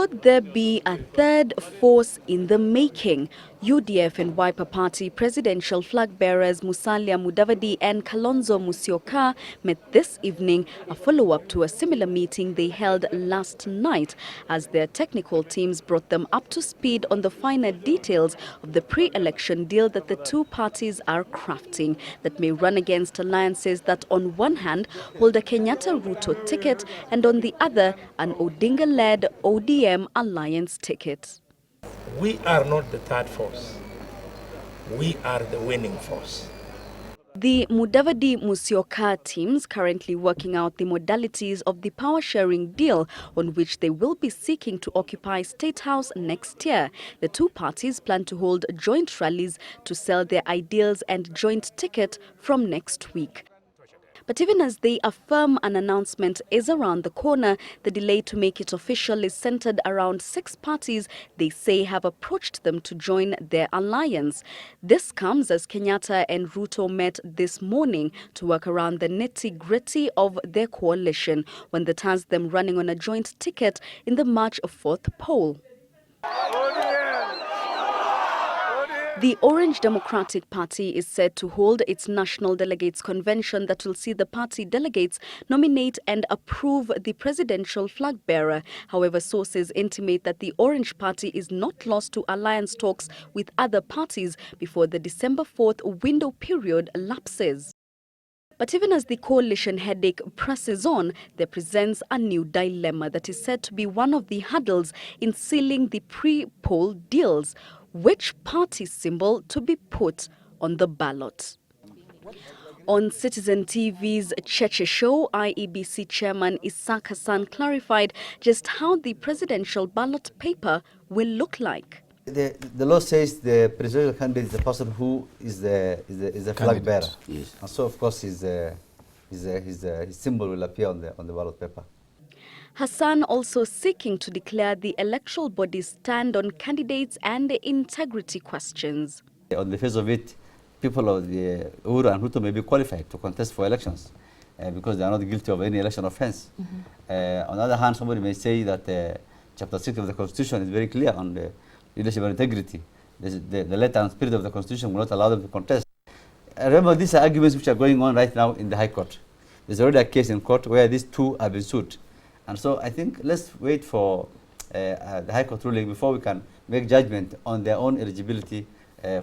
Could there be a third force in the making? UDF and Wiper Party presidential flag bearers Musalia Mudavadi and Kalonzo Musyoka met this evening, a follow-up to a similar meeting they held last night, as their technical teams brought them up to speed on the finer details of the pre-election deal that the two parties are crafting that may run against alliances that on one hand hold a Kenyatta-Ruto ticket and on the other an Odinga-led ODM alliance ticket. We are not the third force. We are the winning force. The Mudavadi-Musyoka teams currently working out the modalities of the power-sharing deal on which they will be seeking to occupy State House next year. The two parties plan to hold joint rallies to sell their ideals and joint ticket from next week. But even as they affirm an announcement is around the corner, the delay to make it official is centered around 6 parties they say have approached them to join their alliance. This comes as Kenyatta and Ruto met this morning to work around the nitty-gritty of their coalition, one that has them running on a joint ticket in the March 4th poll. The Orange Democratic Party is set to hold its National Delegates Convention that will see the party delegates nominate and approve the presidential flag bearer. However, sources intimate that the Orange Party is not lost to alliance talks with other parties before the December 4th window period lapses. But even as the coalition headache presses on, there presents a new dilemma that is said to be one of the hurdles in sealing the pre-poll deals. Which party symbol to be put on the ballot? On Citizen TV's Cheche Show, IEBC Chairman Isaac Hassan clarified just how the presidential ballot paper will look like. The law says the presidential candidate is the person who is the flag bearer. Yes. And so, of course, his symbol will appear on the ballot paper. Hassan also seeking to declare the electoral body's stand on candidates and integrity questions. On the face of it, people of the Uhuru and Ruto may be qualified to contest for elections because they are not guilty of any election offense. On the other hand, somebody may say that Chapter 6 of the Constitution is very clear on the leadership and integrity. The letter and spirit of the Constitution will not allow them to contest. Remember, these are arguments which are going on right now in the High Court. There's already a case in court where these two have been sued. And so I think let's wait for the High Court ruling before we can make judgment on their own eligibility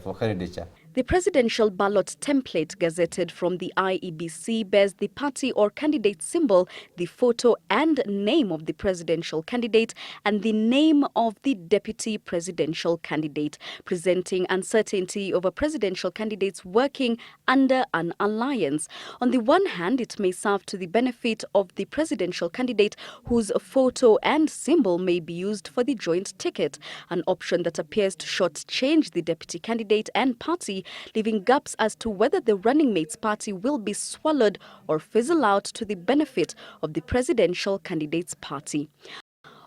for candidature. The presidential ballot template gazetted from the IEBC bears the party or candidate symbol, the photo and name of the presidential candidate, and the name of the deputy presidential candidate, presenting uncertainty over presidential candidates working under an alliance. On the one hand, it may serve to the benefit of the presidential candidate whose photo and symbol may be used for the joint ticket, an option that appears to shortchange the deputy candidate and party, leaving gaps as to whether the running mates party will be swallowed or fizzle out to the benefit of the presidential candidate's party.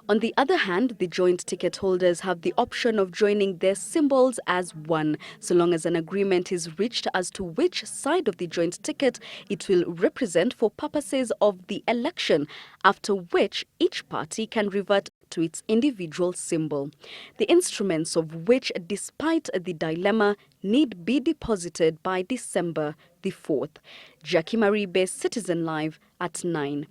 On the other hand, the joint ticket holders have the option of joining their symbols as one, so long as an agreement is reached as to which side of the joint ticket it will represent for purposes of the election, after which each party can revert to its individual symbol, the instruments of which, despite the dilemma, need be deposited by December the 4th. Jackie Maribe, Citizen Live at 9.